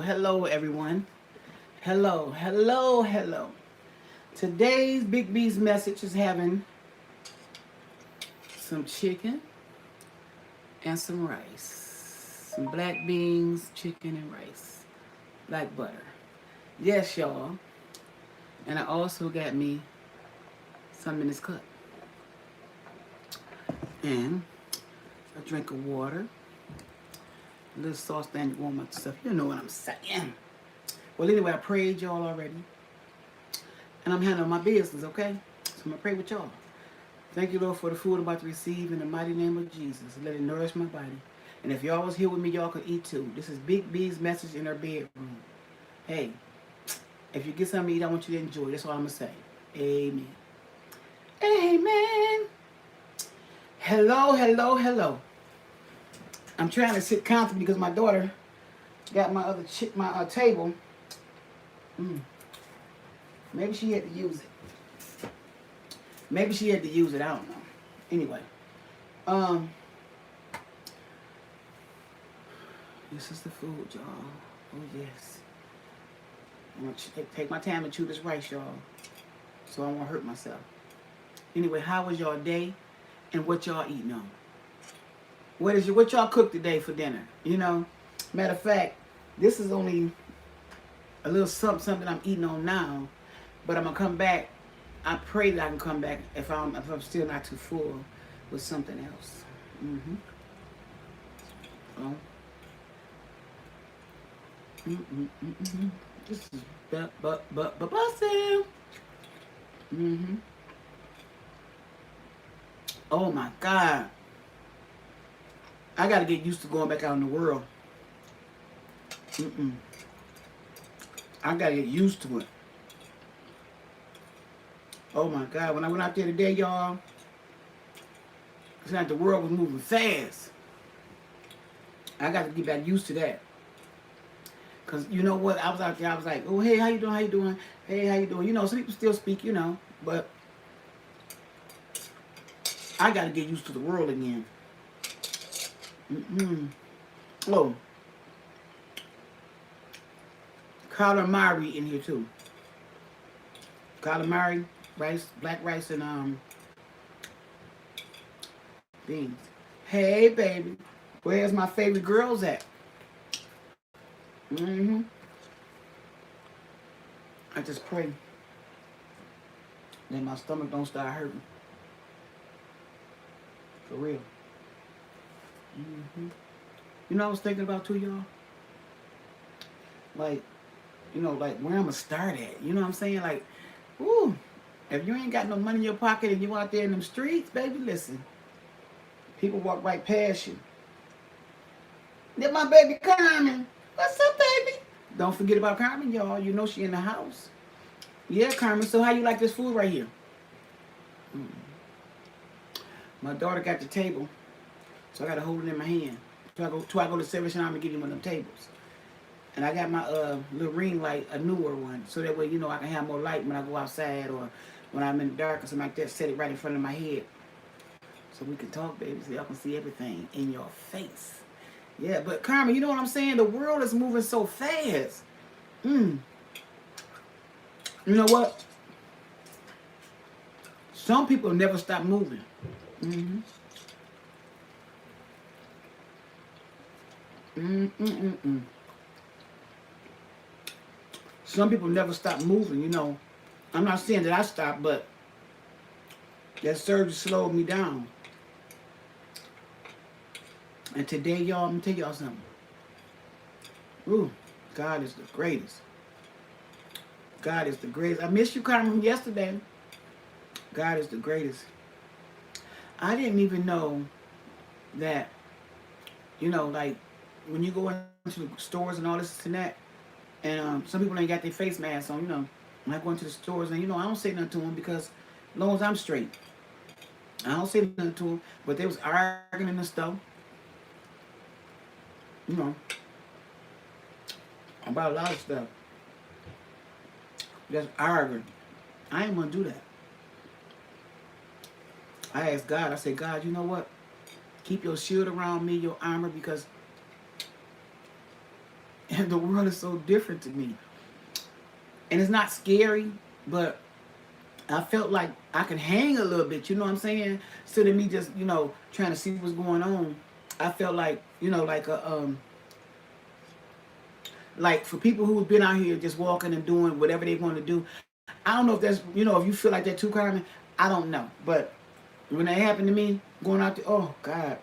hello, everyone. Hello, hello, hello. Today's Big B's message is having some chicken and some rice. Some black beans, chicken, and rice. Black butter. Yes, y'all. And I also got me some in this cup. And a drink of water. A little sauce thing to warm up the stuff. You know what I'm saying. Well, anyway, I prayed y'all already. And I'm handling my business, okay? So I'm going to pray with y'all. Thank you, Lord, for the food I'm about to receive in the mighty name of Jesus. Let it nourish my body. And if y'all was here with me, y'all could eat too. This is Big B's message in her bedroom. Hey, if you get something to eat, I want you to enjoy. That's all I'm going to say. Amen. Amen. Hello, hello, hello. I'm trying to sit comfortably because my daughter got my table. Maybe she had to use it. Maybe she had to use it. I don't know. Anyway, this is the food, y'all. Oh yes. I'm gonna take my time to chew this rice, y'all, so I won't hurt myself. Anyway, how was y'all day, and what y'all eating on? What y'all cooked today for dinner? You know, matter of fact, this is only a little something I'm eating on now, but I'm gonna come back. I pray that I can come back if I'm still not too full with something else. Oh. This is busting. Oh my God. I gotta get used to going back out in the world. I gotta get used to it. Oh my God, when I went out there today, y'all, it's like the world was moving fast. I got to get back used to that. Because you know what, I was out there, I was like, oh, hey, how you doing, how you doing? Hey, how you doing? You know, some people still speak, you know, but I got to get used to the world again. Oh, calamari in here too. Calamari, rice, black rice, and beans. Hey, baby, where's my favorite girls at? I just pray that my stomach don't start hurting. For real. You know what I was thinking about too, y'all? Like, you know, like where I'm gonna start at. You know what I'm saying? Like, ooh, if you ain't got no money in your pocket and you out there in them streets, baby, listen. People walk right past you. That my baby Carmen. What's up, baby? Don't forget about Carmen, y'all. You know she in the house. Yeah, Carmen. So how you like this food right here? My daughter got the table, so I gotta hold it in my hand. Till I go to service and I'm gonna give you one of them tables. And I got my little ring light, a newer one, so that way, you know, I can have more light when I go outside or when I'm in the dark or something like that. Set it right in front of my head, so we can talk, baby, so y'all can see everything in your face. Yeah, but Carmen, you know what I'm saying? The world is moving so fast. You know what? Some people never stop moving. Some people never stop moving, you know. I'm not saying that I stopped, but that surgery slowed me down. And today, y'all, I'm going to tell y'all something. Ooh, God is the greatest. God is the greatest. I missed you, Carmen, from yesterday. God is the greatest. I didn't even know that, you know, like, when you go into stores and all this and that, and some people ain't got their face masks on, you know. When I go into the stores, and, you know, I don't say nothing to them because as long as I'm straight, I don't say nothing to them. But they was arguing in the store, you know, about a lot of stuff. Just arguing. I ain't want to do that. I asked God, I said, God, you know what? Keep your shield around me, your armor, because the world is so different to me. And it's not scary, but I felt like I could hang a little bit, you know what I'm saying? Instead of me just, trying to see what's going on. I felt like, like for people who've been out here just walking and doing whatever they want to do. I don't know if that's, if you feel like that too, Carmen. I don't know. But when that happened to me, going out there, oh, God.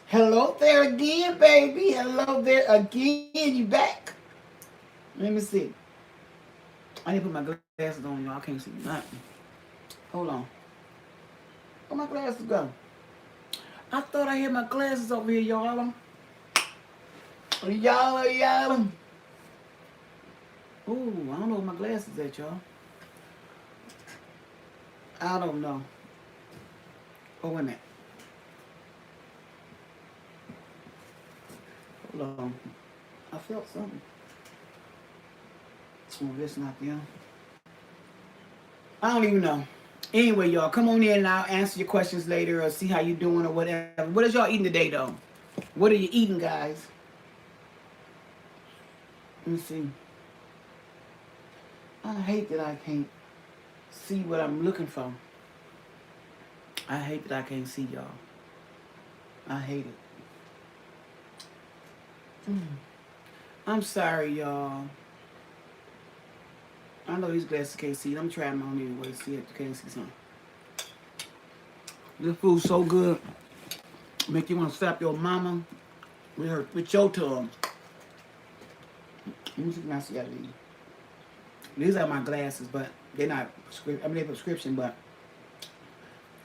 Hello there again, baby. Hello there again. You back? Let me see. I need to put my glasses on, y'all. I can't see nothing. Hold on. Where my glasses go? I thought I had my glasses over here, y'all. Y'all. Ooh, I don't know where my glasses at, y'all. I don't know. Oh, wait a minute. Hold on. I felt something. Oh, that's not them. I don't even know. Anyway, y'all, come on in and I'll answer your questions later or see how you doing or whatever. What is y'all eating today, though? What are you eating, guys? Let me see. I hate that I can't see what I'm looking for. I hate that I can't see y'all. I hate it. I'm sorry, y'all. I know these glasses can't see. I'm trying them on anyway. See if you can't see something. This food's so good. Make you want to slap your mama with your tongue. Let me see if I see these. These are my glasses, but they're not prescription. I mean, they're prescription, but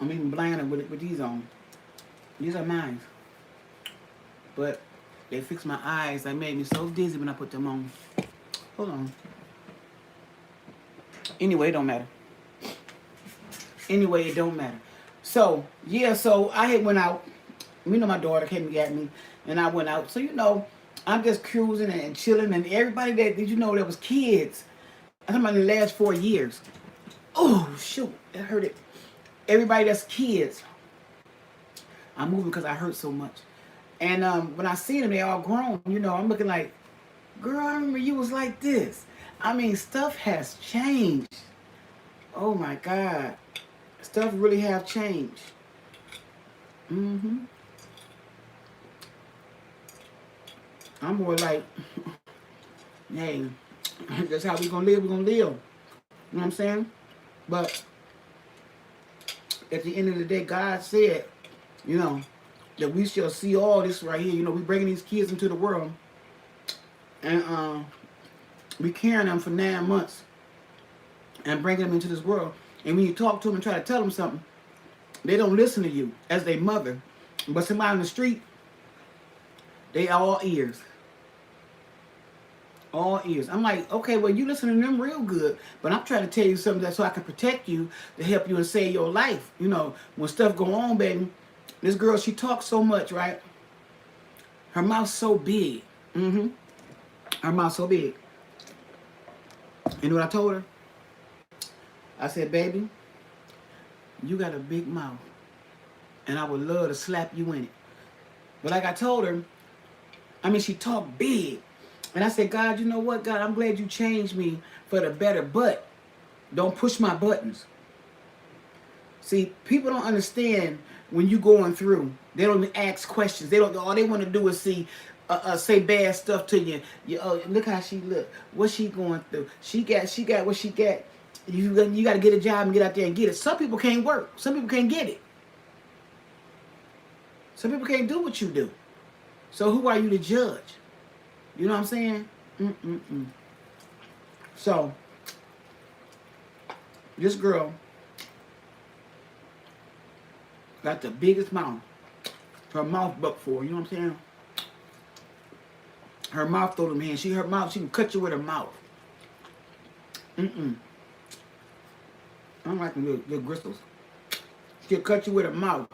I'm even blind with these on. These are mine. But they fix my eyes. They made me so dizzy when I put them on. Hold on. Anyway, it don't matter. So, yeah, so I had went out. My daughter came to get me, and I went out. So, I'm just cruising and chilling, and everybody that was kids. I'm talking about in the last 4 years. Oh, shoot, that hurt it. Everybody that's kids. I'm moving because I hurt so much. And when I see them, they all grown. I'm looking like, girl, I remember you was like this. I mean, stuff has changed. Oh, my God. Stuff really have changed. I'm more like, hey, that's how we're going to live. We're going to live. You know what I'm saying? But at the end of the day, God said, that we shall see all this right here. We bringing these kids into the world. And we carrying them for 9 months and bringing them into this world. And when you talk to them and try to tell them something, they don't listen to you as their mother. But somebody on the street, they all ears. All ears. I'm like, okay, well, you listen to them real good, but I'm trying to tell you something that so I can protect you, to help you and save your life. When stuff go on, baby, this girl, she talks so much, right? Her mouth's so big. Her mouth's so big. You know what I told her? I said, baby, you got a big mouth, and I would love to slap you in it. But like I told her, she talked big. And I said, God, you know what, God, I'm glad you changed me for the better, but don't push my buttons. See, people don't understand when you going through. They don't even ask questions. They don't. All they want to do is say bad stuff to you. Look how she look. What she going through? She got what she got. You got to get a job and get out there and get it. Some people can't work. Some people can't get it. Some people can't do what you do. So who are you to judge? You know what I'm saying? So, this girl got the biggest mouth. Her mouth buck for, you know what I'm saying? Her mouth throw them hands. She can cut you with her mouth. I don't like them little gristles. She'll cut you with her mouth.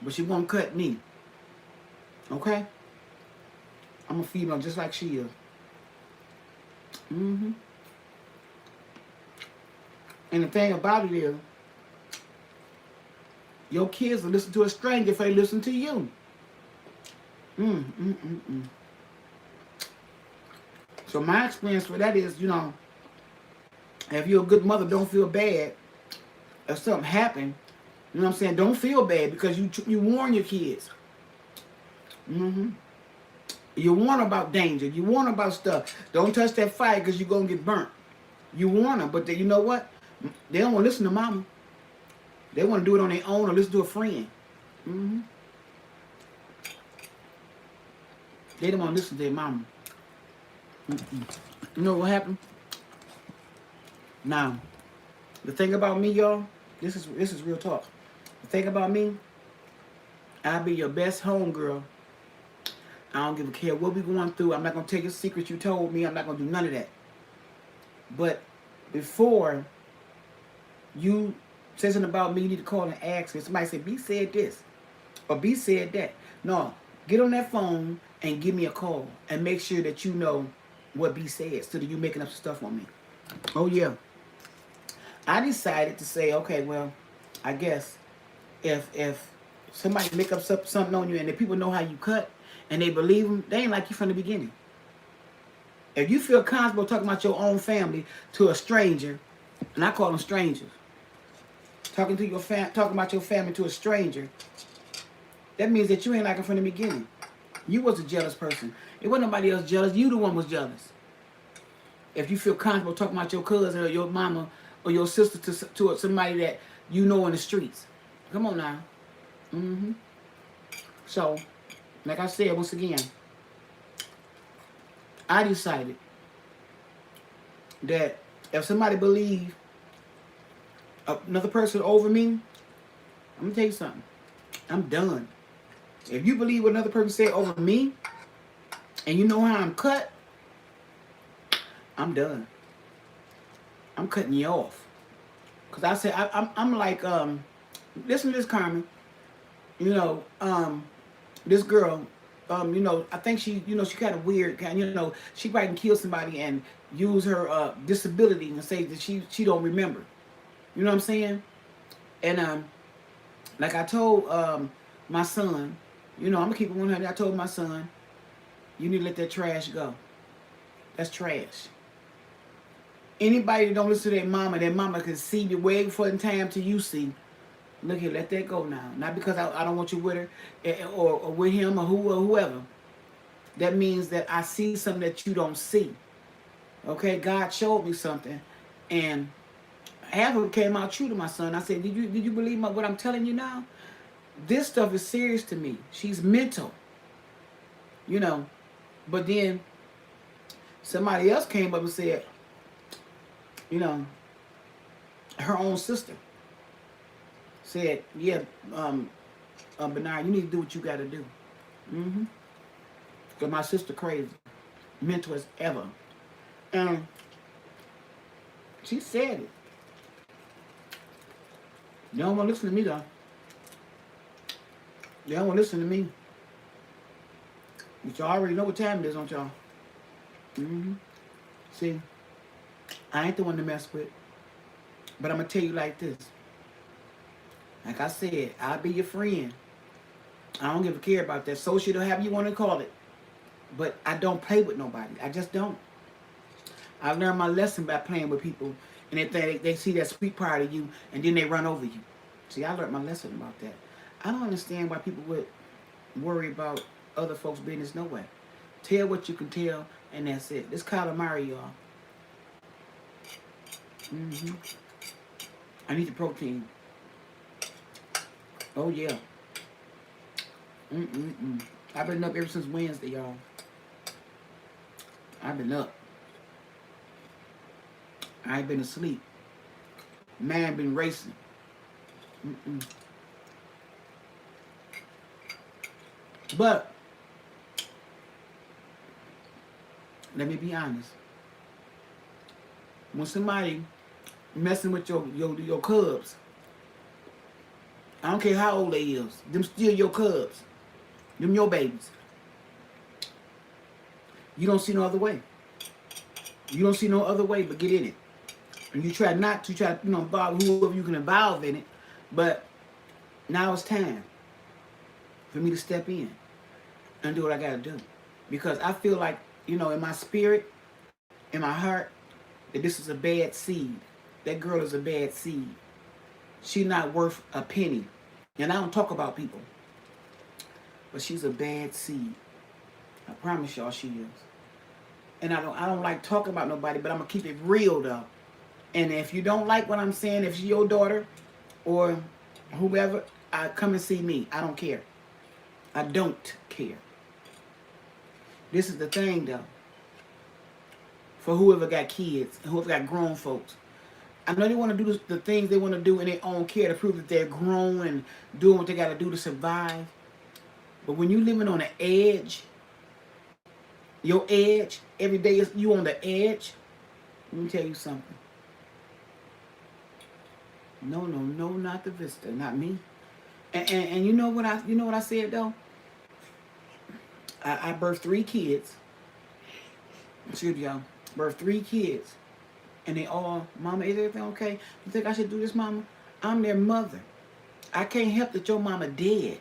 But she won't cut me. Okay? I'm a female just like she is. And the thing about it is, your kids will listen to a stranger if they listen to you. So my experience for that is, if you're a good mother, don't feel bad if something happened. You know what I'm saying? Don't feel bad because you warn your kids. hmm You warn about danger. You warn about stuff. Don't touch that fire because you're going to get burnt. You warn them, but you know what? They don't want to listen to mama. They want to do it on their own or listen to a friend. hmm They don't want to listen to their mama. You know what happened? Now, the thing about me, y'all, this is real talk. The thing about me, I'll be your best home girl. I don't give a care what we going through. I'm not going to take a secret you told me. I'm not going to do none of that. But before you say something about me, you need to call and ask me. Somebody say, B said this or B said that. No, get on that phone and give me a call and make sure that you know what B said instead of you making up stuff on me. Oh, yeah. I decided to say, okay, well, I guess if somebody make up something on you and the people know how you cut and they believe them, they ain't like you from the beginning. If you feel comfortable talking about your own family to a stranger, and I call them strangers, talking about your family to a stranger, that means that you ain't like them from the beginning. You was a jealous person. It wasn't nobody else jealous. You the one was jealous. If you feel comfortable talking about your cousin or your mama or your sister to somebody that you know in the streets. Come on now. So, like I said, once again, I decided that if somebody believe another person over me, I'm going to tell you something. I'm done. If you believe what another person said over me, and you know how I'm cut, I'm done. I'm cutting you off. Because I said, I'm like, listen to this, Carmen. This girl, I think she kind of weird, she probably can kill somebody and use her disability and say that she don't remember. You know what I'm saying? And like I told my son, I'm gonna keep it 100. I told my son, you need to let that trash go. That's trash. Anybody that don't listen to their mama can see you way before the time till you see. Look here, let that go now. Not because I don't want you with her or with him or whoever. That means that I see something that you don't see. Okay, God showed me something, and half of it came out true to my son. I said, did you believe what I'm telling you now? This stuff is serious to me. She's mental. But then somebody else came up and said, her own sister said, yeah, Bernard, you need to do what you got to do. Because my sister crazy. Mental as ever. And she said it. They don't want to listen to me, though. They don't want to listen to me. But y'all already know what time it is, don't y'all? See, I ain't the one to mess with. But I'm going to tell you like this. Like I said, I'll be your friend. I don't give a care about that. Associate or however you want to call it. But I don't play with nobody. I just don't. I learned my lesson by playing with people. And they see that sweet part of you, and then they run over you. See, I learned my lesson about that. I don't understand why people would worry about other folks' business. No way. Tell what you can tell, and that's it. This calamari, y'all. I need the protein. Oh, yeah. I've been up ever since Wednesday, y'all. I've been up. I ain't been asleep. Man been racing. But let me be honest. When somebody messing with your cubs, I don't care how old they is, them still your cubs. Them your babies. You don't see no other way. You don't see no other way but get in it. And you try not to involve whoever you can involve in it. But now it's time for me to step in and do what I gotta do. Because I feel like, in my spirit, in my heart that this is a bad seed. That girl is a bad seed. She's not worth a penny. And I don't talk about people. But she's a bad seed. I promise y'all she is. And I don't like talking about nobody, but I'm gonna keep it real though. And if you don't like what I'm saying, if she's your daughter or whoever, come and see me. I don't care. I don't care. This is the thing though. For whoever got kids and whoever got grown folks. I know they want to do the things they want to do in their own care to prove that they're grown and doing what they got to do to survive. But when you living on the edge, your edge, every day is you on the edge, let me tell you something. No, not the visitor, not me. And you know what I said though? I birthed 3 kids. Excuse me, y'all. Birthed 3 kids. And they all, Mama, is everything okay? You think I should do this, Mama? I'm their mother. I can't help that your mama dead.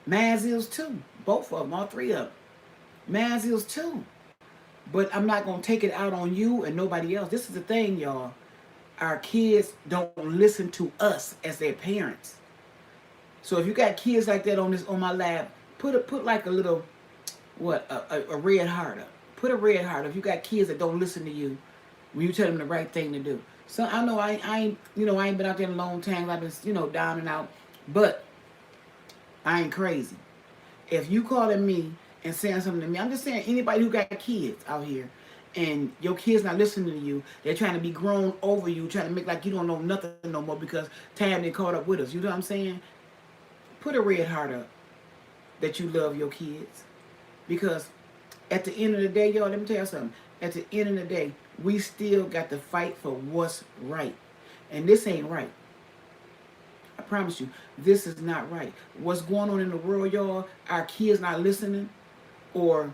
Maz is too. Both of them, all 3 of them. Maz is too. But I'm not going to take it out on you and nobody else. This is the thing, y'all. Our kids don't listen to us as their parents. So if you got kids like that on my lab, put like a little, a red heart up. Put a red heart up. If you got kids that don't listen to you, when you tell them the right thing to do. So I know I ain't been out there in a long time. I've been, down and out. But I ain't crazy. If you calling me and saying something to me, I'm just saying anybody who got kids out here and your kids not listening to you, they're trying to be grown over you, trying to make like you don't know nothing no more because time they caught up with us. You know what I'm saying? Put a red heart up that you love your kids. Because at the end of the day, y'all, let me tell you something. At the end of the day, we still got to fight for what's right. And this ain't right. I promise you, this is not right. What's going on in the world, y'all, our kids not listening or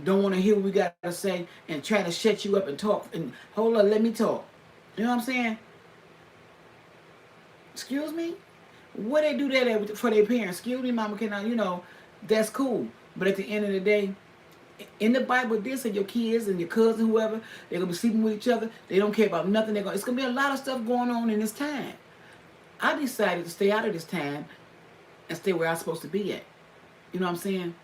don't want to hear what we got to say and trying to shut you up and talk. And hold on, let me talk. You know what I'm saying? Excuse me? What they do that for their parents? Excuse me, Mama, can I, that's cool. But at the end of the day, in the Bible, this and your kids and your cousin, whoever, they're going to be sleeping with each other. They don't care about nothing. It's going to be a lot of stuff going on in this time. I decided to stay out of this time and stay where I'm supposed to be at. You know what I'm saying?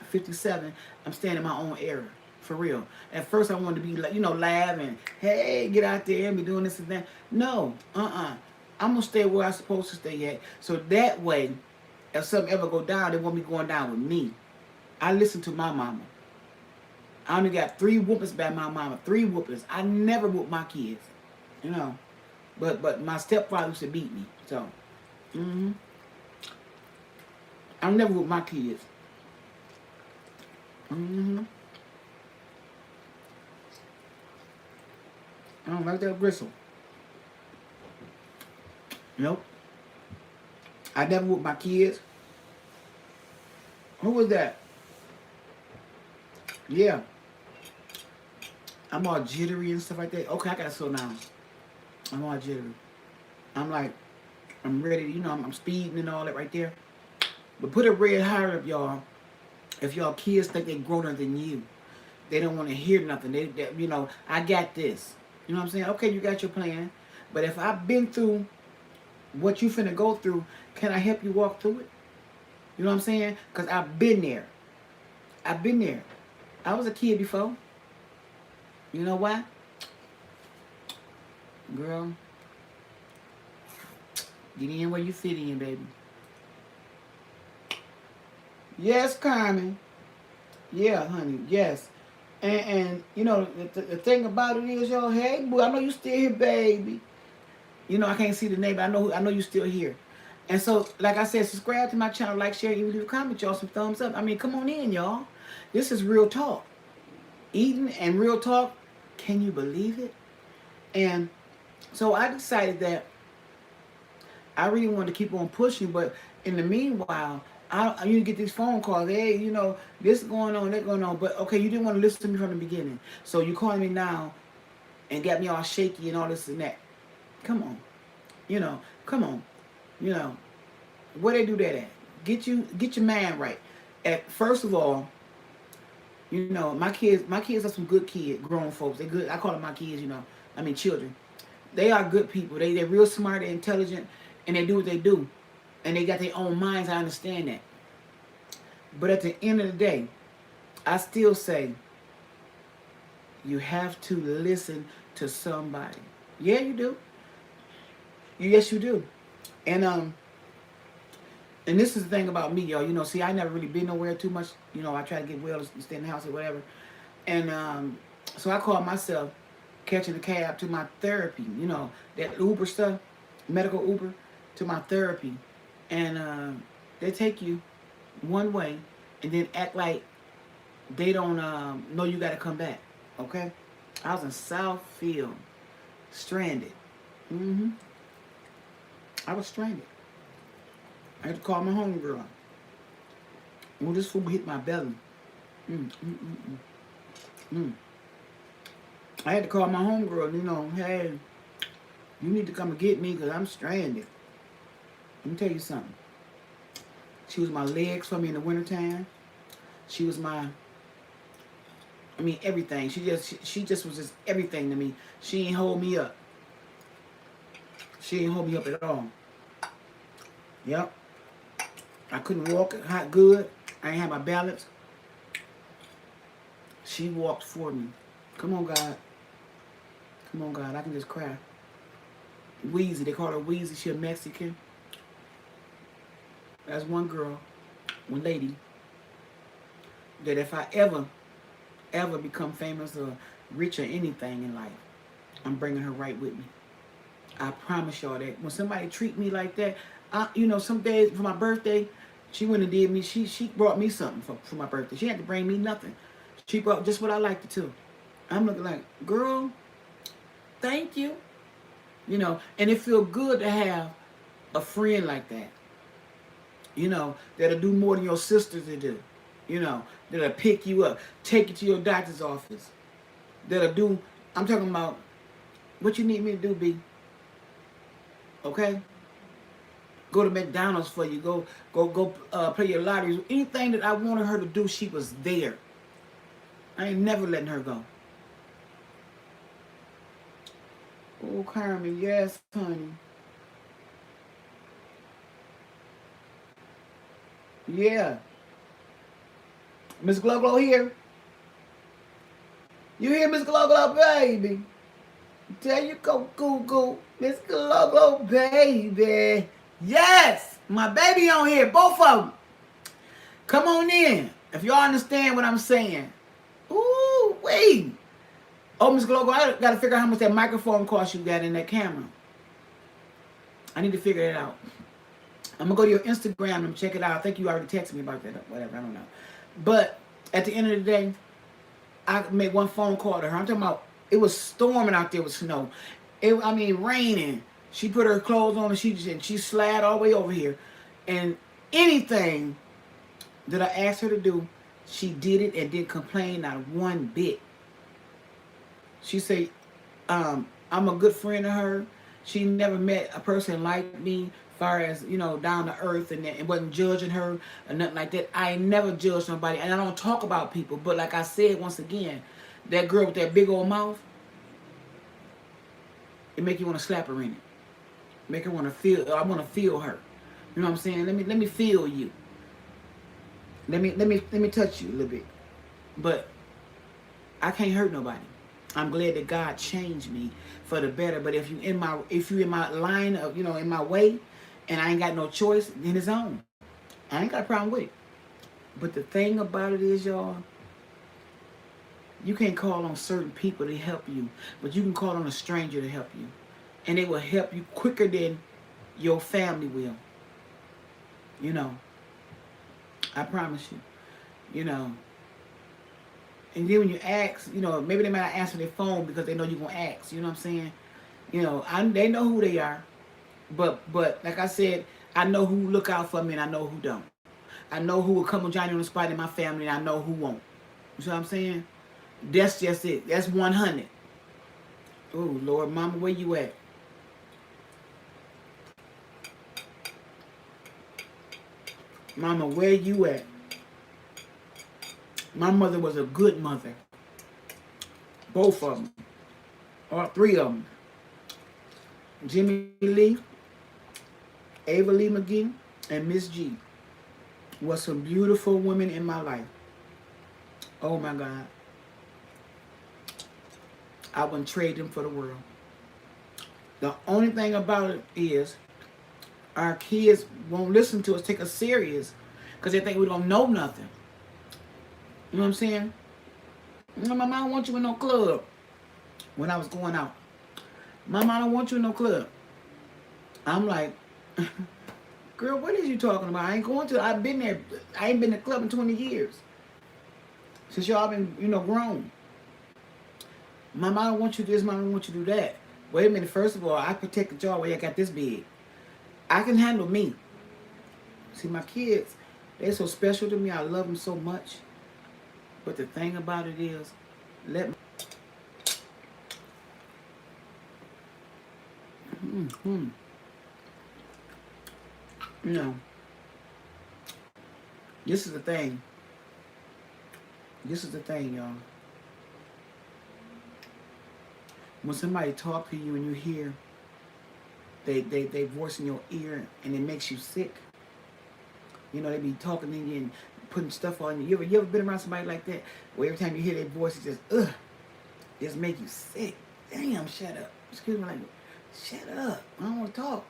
57, I'm staying in my own era. For real. At first, I wanted to be, laugh and, hey, get out there and be doing this and that. No, I'm going to stay where I'm supposed to stay at. So that way, if something ever go down, they won't be going down with me. I listen to my mama. I only got 3 whoopings by my mama. 3 whoopings. I never whoop my kids. But my stepfather used to beat me. So, I never whoop my kids. I don't like that gristle. Nope. I never whoop my kids. Who was that? Yeah. I'm all jittery and stuff like that. Okay, I gotta slow down. I'm all jittery. I'm like, I'm ready, I'm speeding and all that right there. But put a red heart up, y'all. If y'all kids think they're growner than you, they don't want to hear nothing. They, I got this. You know what I'm saying? Okay, you got your plan. But if I've been through what you finna go through, can I help you walk through it? You know what I'm saying? Because I've been there. I've been there. I was a kid before. You know why? Girl, get in where you fit in, baby. Yes, Carmen. Yeah, honey, yes. And the thing about it is, y'all, hey, boo, I know you still here, baby. I can't see the name, but I know you still here. And so, like I said, subscribe to my channel, like, share, even leave a comment, y'all, some thumbs up. I mean, come on in, y'all. This is real talk. Eating and real talk. Can you believe it? And so I decided that I really wanted to keep on pushing, but in the meanwhile, you get these phone calls. Hey, this going on, that going on. But okay, you didn't want to listen to me from the beginning. So you calling me now and got me all shaky and all this and that. Come on. Come on. Where they do that at? Get your mind right. First of all, You know, my kids are some good kids, grown folks. They good. I call them my kids. You know, I mean children. They are good people. They're real smart, they're intelligent, and they do what they do, and they got their own minds. I understand that. But at the end of the day, I still say you have to listen to somebody. Yeah, you do. Yes, you do. And and this is the thing about me, y'all. You know, see, I never really been nowhere too much. You know, I try to get well and stay in the house or whatever. And so I call myself catching a cab to my therapy. You know, that Uber stuff, medical Uber, to my therapy. And they take you one way and then act like they don't know you got to come back. Okay? I was in Southfield, stranded. Mm-hmm. I was stranded. I had to call my homegirl. Well, this food hit my belly. Mm, mm, mm, mm, mm. I had to call my homegirl, you know, hey, you need to come and get me because I'm stranded. Let me tell you something. She was my legs for me in the wintertime. She was my, I mean, everything. She just was just everything to me. She ain't hold me up. She ain't hold me up at all. Yep. I couldn't walk hot good. I ain't have my balance. She walked for me. Come on, God. Come on, God. I can just cry. Wheezy. They call her Wheezy. She a Mexican. That's one girl, one lady, that if I ever become famous or rich or anything in life, I'm bringing her right with me. I promise y'all that. When somebody treat me like that, you know, some days for my birthday, she went and did me. She brought me something for my birthday. She had to bring me nothing. She brought just what I liked too. I'm looking like, girl, thank you. You know, and it feel good to have a friend like that. You know, that'll do more than your sisters will do. You know, that'll pick you up, take you to your doctor's office. That'll do, I'm talking about what you need me to do, B. Okay? Go to McDonald's for you. Go play your lottery. Anything that I wanted her to do, she was there. I ain't never letting her go. Oh, Carmen, yes, honey. Yeah. Miss Glow Glow here. You hear Miss Glow Glow, baby? There you go, Google. Miss Glow Glow, baby. Yes! My baby on here, both of them. Come on in. If y'all understand what I'm saying. Ooh, wait. Oh, Miss Glow Glow, I gotta figure out how much that microphone cost you got in that camera. I need to figure it out. I'm gonna go to your Instagram and check it out. I think you already texted me about that or whatever, I don't know. But at the end of the day, I made one phone call to her. I'm talking about, it was storming out there with snow. Raining. She put her clothes on and she slid all the way over here. And anything that I asked her to do, she did it and didn't complain not one bit. She said, I'm a good friend of her. She never met a person like me, far as, you know, down to earth, and it wasn't judging her or nothing like that. I ain't never judged nobody, and I don't talk about people. But like I said, once again, that girl with that big old mouth, it make you want to slap her in it. Make her want to feel. I want to feel her. You know what I'm saying? Let me feel you. Let me touch you a little bit. But I can't hurt nobody. I'm glad that God changed me for the better. But if you in my line of, you know, in my way, and I ain't got no choice, then it's on. I ain't got a problem with it. But the thing about it is, y'all, you can't call on certain people to help you, but you can call on a stranger to help you, and they will help you quicker than your family will. You know, I promise you. You know. And then when you ask, you know, maybe they might not answer their phone because they know you're going to ask. You know what I'm saying? You know, they know who they are. But like I said, I know who look out for me and I know who don't. I know who will come on Johnny on the spot in my family and I know who won't. You see what I'm saying? That's just it. That's 100. Oh, Lord, Mama, where you at? Mama, where you at? My mother was a good mother. Both of them. All three of them. Jimmy Lee, Ava Lee McGee, and Miss G was some beautiful women in my life. Oh my God. I wouldn't trade them for the world. The only thing about it is our kids won't listen to us, take us serious, because they think we don't know nothing. You know what I'm saying? Mama, I don't want you in no club. When I was going out, Mama, I don't want you in no club. I'm like, girl, what is you talking about? I ain't going to. I've been there. I ain't been to the club in 20 years. Since y'all been, grown. Mama, I don't want you to do this. Mama, I don't want you to do that. Wait a minute. First of all, I protected y'all when I got this big. I can handle me. See, my kids, they're so special to me. I love them so much. But the thing about it is, let me... This is the thing. This is the thing, y'all. When somebody talk to you and you hear they voice in your ear and it makes you sick. They be talking to you and putting stuff on you. You ever been around somebody like that? Where every time you hear their voice, it just make you sick. Damn, shut up. Excuse my language. Shut up. I don't want to talk.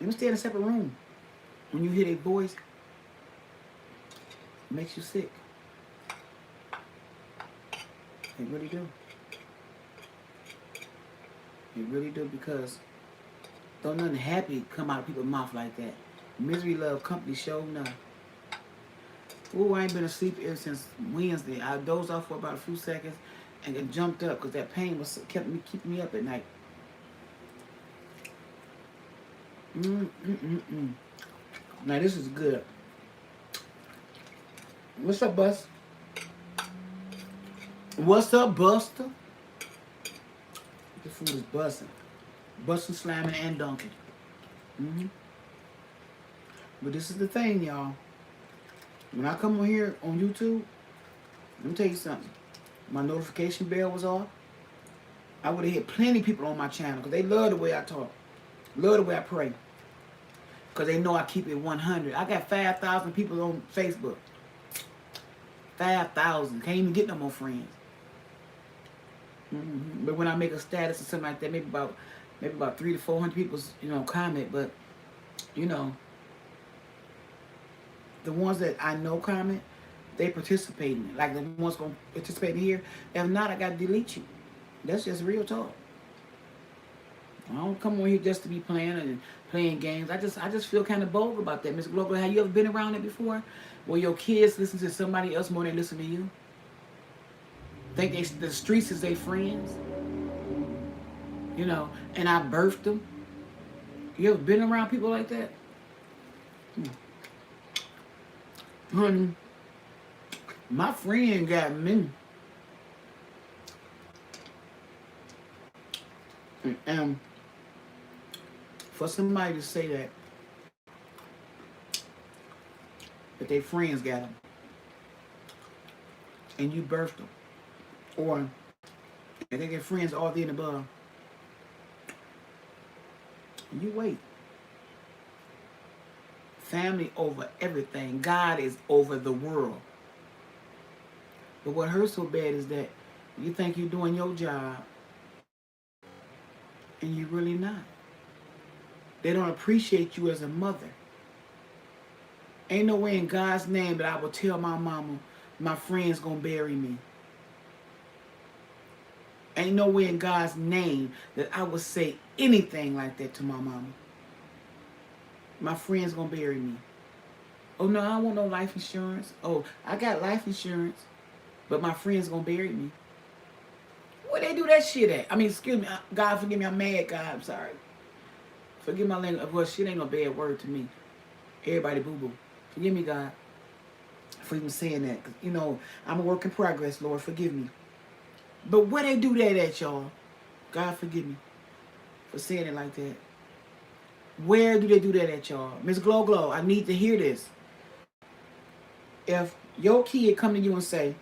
Let me stay in a separate room. When you hear their voice, it makes you sick. It really do. It really do, because don't nothing happy come out of people's mouth like that. Misery love company show enough. Ooh, I ain't been asleep ever since Wednesday. I dozed off for about a few seconds and then jumped up because that pain was keeping me up at night. Now this is good. What's up, Bus? What's up, Buster? The food is busting. Busting, slamming, and dunking. But this is the thing, y'all. When I come on here on YouTube, let me tell you something. My notification bell was off. I would have hit plenty of people on my channel because they love the way I talk. Love the way I pray. Because they know I keep it 100. I got 5,000 people on Facebook. 5,000. Can't even get no more friends. But when I make a status or something like that, maybe about 300 to 400 people, comment. But, the ones that I know comment, they participate in it. Like the ones going to participate here. If not, I got to delete you. That's just real talk. I don't come on here just to be playing games. I just feel kind of bold about that. Miss Glover, have you ever been around it before? Where your kids listen to somebody else more than they listen to you? Think the streets is their friends? And I birthed them. You ever been around people like that? Honey, my friend got me. And for somebody to say that their friends got them, and you birthed them, or they get friends all the and above, you wait. Family over everything. God is over the world. But what hurts so bad is that you think you're doing your job and you're really not. They don't appreciate you as a mother. Ain't no way in God's name that I will tell my mama my friend's gonna bury me. Ain't no way in God's name that I would say anything like that to my mama. My friend's gonna bury me. Oh no, I don't want no life insurance. Oh, I got life insurance, but my friend's gonna bury me. Where they do that shit at? I mean, excuse me, God forgive me, I'm mad, God, I'm sorry. Forgive my language. Well, shit ain't no bad word to me. Everybody boo-boo. Forgive me, God, for even saying that. I'm a work in progress, Lord, forgive me. But where they do that at, y'all? God forgive me for saying it like that. Where do they do that at, y'all? Miss Glow Glow, I need to hear this. If Your kid come to you and say,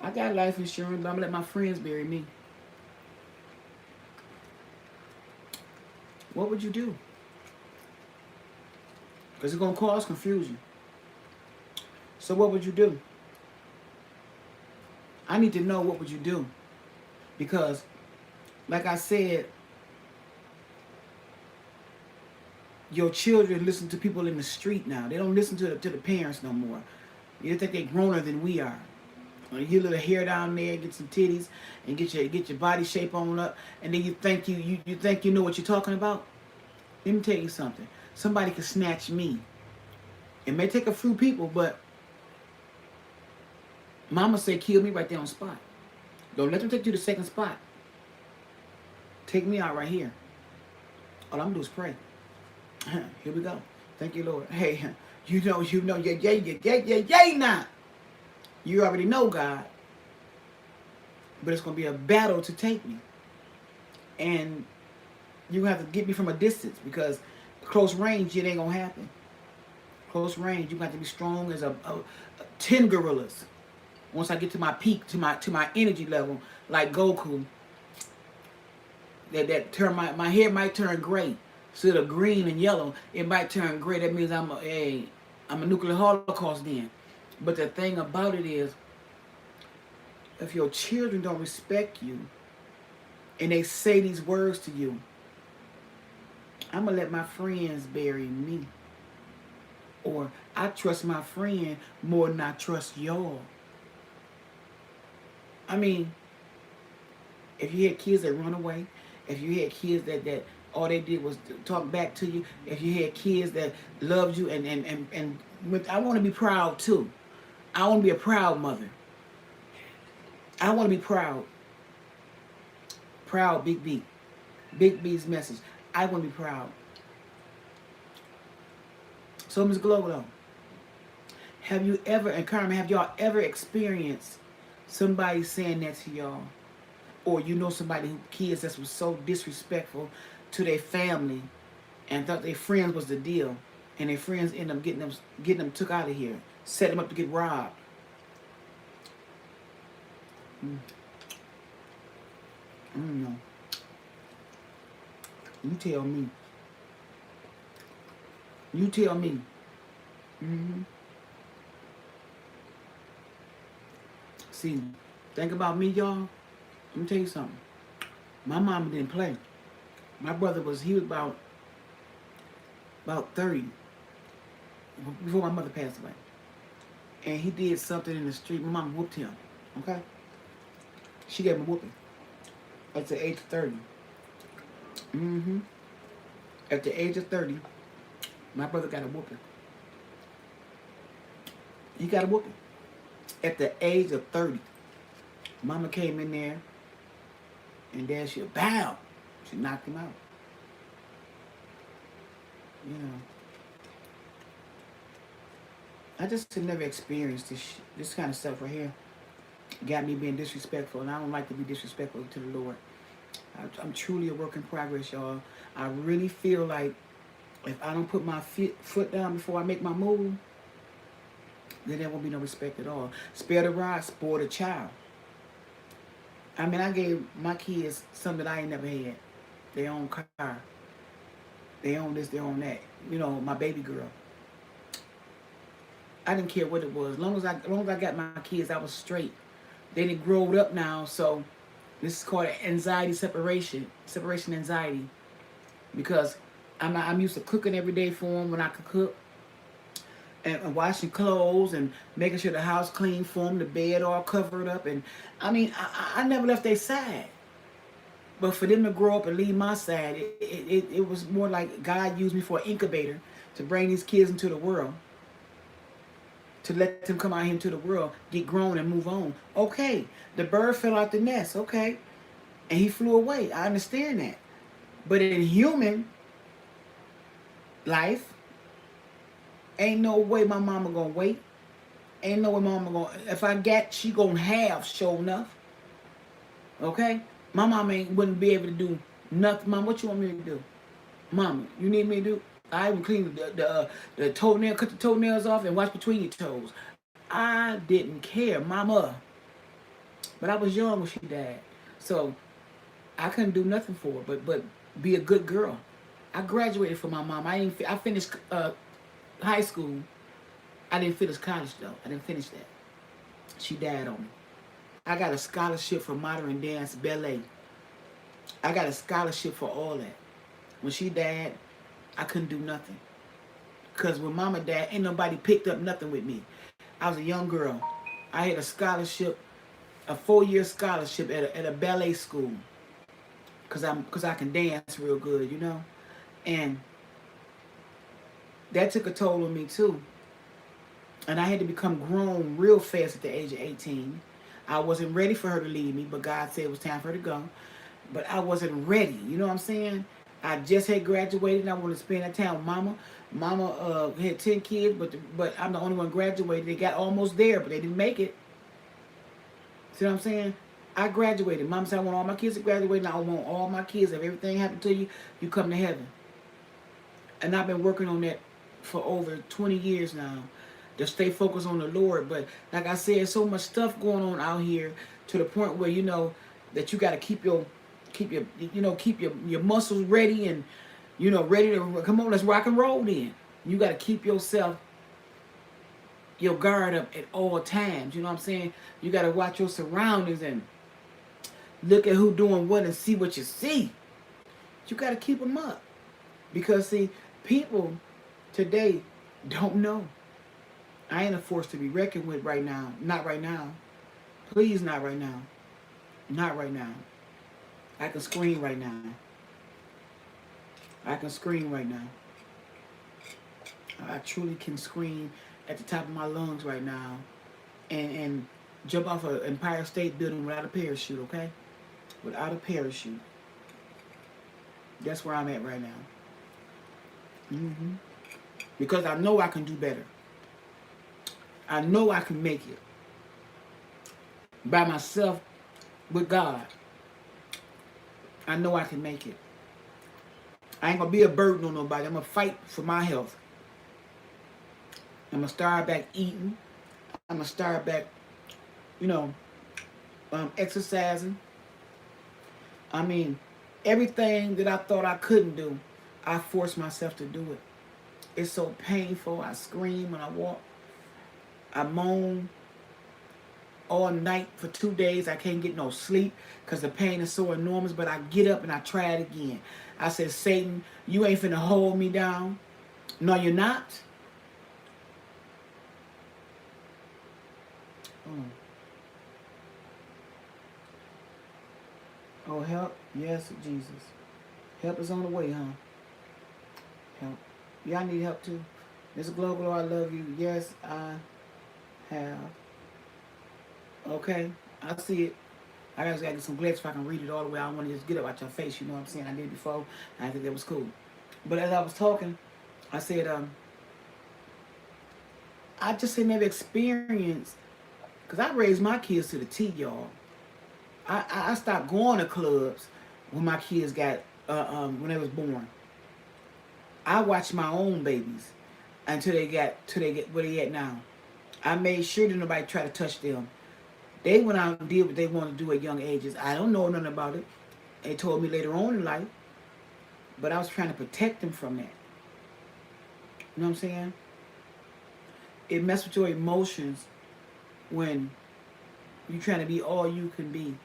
I got life insurance, but I'm gonna let my friends bury me. What would you do? Because it's gonna cause confusion. So what would you do? I need to know what would you do. Because, like I said, your children listen to people in the street now. They don't listen to the parents no more. You think they're growner than we are. You get a little hair down there, get some titties, and get your body shape on up, and then you think you think you know what you're talking about. Let me tell you something. Somebody can snatch me. It may take a few people, but Mama say kill me right there on spot. Don't let them take you to the second spot. Take me out right here. All I'm gonna do is pray. Here we go. Thank you, Lord. Hey, you know, yay now. You already know God, but it's gonna be a battle to take me, and you have to get me from a distance because close range it ain't gonna happen. Close range, you got to be strong as a 10 gorillas. Once I get to my peak, to my energy level, like Goku, that turn my hair might turn gray. Instead of green and yellow, it might turn gray. That means I'm a nuclear holocaust then. But the thing about it is, if your children don't respect you and they say these words to you, I'm gonna let my friends bury me. Or I trust my friend more than I trust y'all. I mean, if you had kids that run away, if you had kids that all they did was talk back to you, if you had kids that loved you and with, I want to be proud too. I want to be a proud mother. I want to be proud. Proud Big B. Big B's message. I want to be proud. So Ms. Glow, have you ever, and Carmen, have y'all ever experienced somebody saying that to y'all? Or you know somebody who kids that was so disrespectful to their family and thought their friends was the deal, and their friends end up getting them took out of here, set them up to get robbed. I don't know. You tell me. You tell me. See, think about me, y'all. Let me tell you something. My mama didn't play. My brother he was about 30 before my mother passed away. And he did something in the street. My mama whooped him. Okay? She gave him a whooping at the age of 30. At the age of 30, my brother got a whooping. He got a whooping. At the age of 30. Mama came in there and then she bowed. She knocked him out. You know. I just have never experienced this kind of stuff right here. Got me being disrespectful, and I don't like to be disrespectful to the Lord. I'm truly a work in progress, y'all. I really feel like if I don't put my foot down before I make my move, then there won't be no respect at all. Spare the rod, spoil the child. I mean, I gave my kids something that I ain't never had. Their own car. They own this, they own that. You know, my baby girl. I didn't care what it was. As long as I got my kids, I was straight. They didn't grow up now, so this is called anxiety separation anxiety, because I'm used to cooking every day for them when I could cook, and washing clothes and making sure the house clean for them, the bed all covered up, and I mean I never left their side. But for them to grow up and leave my side, it was more like God used me for an incubator to bring these kids into the world. To let them come out here into the world, get grown and move on. Okay, the bird fell out the nest, okay, and he flew away. I understand that. But in human life, ain't no way my mama gonna wait. Ain't no way my mama gonna, if I got, she gonna have, sure enough. Okay? My mama wouldn't be able to do nothing. Mom, what you want me to do? Mama, you need me to do? I even cleaned the toenail, cut the toenails off and wash between your toes. I didn't care, mama. But I was young when she died. So I couldn't do nothing for her but be a good girl. I graduated from my mom. I finished high school. I didn't finish college though. I didn't finish that. She died on me. I got a scholarship for modern dance, ballet. I got a scholarship for all that. When she died, I couldn't do nothing. Because when mama died, ain't nobody picked up nothing with me. I was a young girl. I had a scholarship, a 4-year scholarship at a ballet school. Cause I can dance real good, you know? And that took a toll on me too. And I had to become grown real fast at the age of 18. I wasn't ready for her to leave me, but God said it was time for her to go. But I wasn't ready, you know what I'm saying? I just had graduated and I wanted to spend that time with mama. Mama had 10 kids, but I'm the only one graduated. They got almost there, but they didn't make it. See what I'm saying? I graduated. Mama said I want all my kids to graduate, and I want all my kids. If everything happened to you, you come to heaven. And I've been working on that for over 20 years now, to stay focused on the Lord. But like I said, so much stuff going on out here to the point where you know that you got to keep your muscles ready and ready to come on. Let's rock and roll. Then you got to keep your guard up at all times. You know what I'm saying? You got to watch your surroundings and look at who doing what and see what you see. You got to keep them up because see, people today don't know. I ain't a force to be reckoned with right now. Not right now. Please, not right now. Not right now. I can scream right now. I can scream right now. I truly can scream at the top of my lungs right now and jump off an Empire State Building without a parachute, okay? Without a parachute. That's where I'm at right now. Because I know I can do better. I know I can make it. By myself, with God. I know I can make it. I ain't going to be a burden on nobody. I'm going to fight for my health. I'm going to start back eating. I'm going to start back, exercising. I mean, everything that I thought I couldn't do, I forced myself to do it. It's so painful. I scream when I walk. I moan all night for 2 days. I can't get no sleep because the pain is so enormous. But I get up and I try it again. I said, Satan, you ain't finna hold me down. No, you're not. Oh, help. Yes, Jesus. Help is on the way, huh? Help. Y'all need help too. Mr. Global, I love you. Yes, I have. Okay, I see it. I gotta get some glyphs so I can read it all the way. I don't want to just get it out your face, you know what I'm saying? I did it before, and I think that was cool. But as I was talking, I said, I just had never experienced, because I raised my kids to the T, y'all. I stopped going to clubs when my kids got, when they was born. I watched my own babies until they get where they at now. I made sure that nobody tried to touch them. They went out and did what they wanted to do at young ages. I don't know nothing about it. They told me later on in life. But I was trying to protect them from that. You know what I'm saying? It messes with your emotions when you're trying to be all you can be.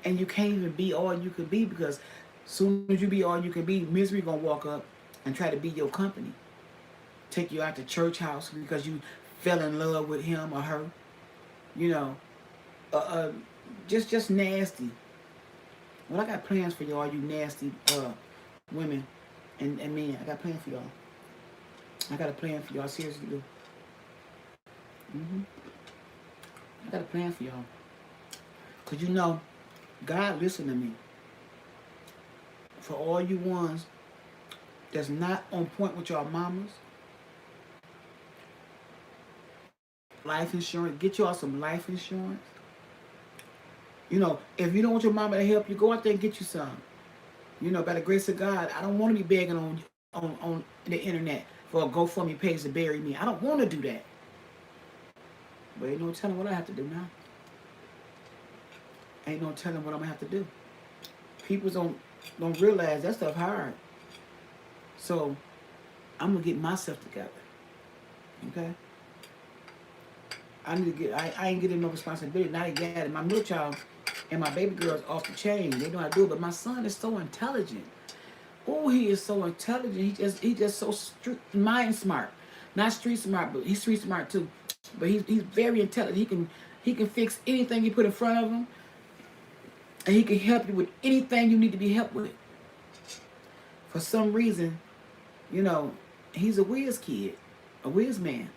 And you can't even be all you can be because as soon as you be all you can be, misery gonna walk up and try to be your company. Take you out to church house because you fell in love with him or her. Just nasty. Well, I got plans for y'all, you nasty women and men. I got plans for y'all. I got a plan for y'all. I seriously do. I got a plan for y'all. Because God listened to me. For all you ones that's not on point with y'all mamas, life insurance, get y'all some life insurance. If you don't want your mama to help you, go out there and get you some. By the grace of God, I don't want to be begging on the internet for a GoFundMe page to bury me. I don't want to do that. But ain't no telling what I have to do now. Ain't no telling what I'm gonna have to do. People don't realize that stuff hard. So I'm gonna get myself together. Okay? I need to get I ain't getting no responsibility. Now they got it. My middle child and my baby girl's off the chain. They know how to do it. But my son is so intelligent. Oh, he is so intelligent. He just so mind smart. Not street smart, but he's street smart too. But he's very intelligent. He can fix anything you put in front of him. And he can help you with anything you need to be helped with. For some reason, you know, he's a whiz kid. A whiz man.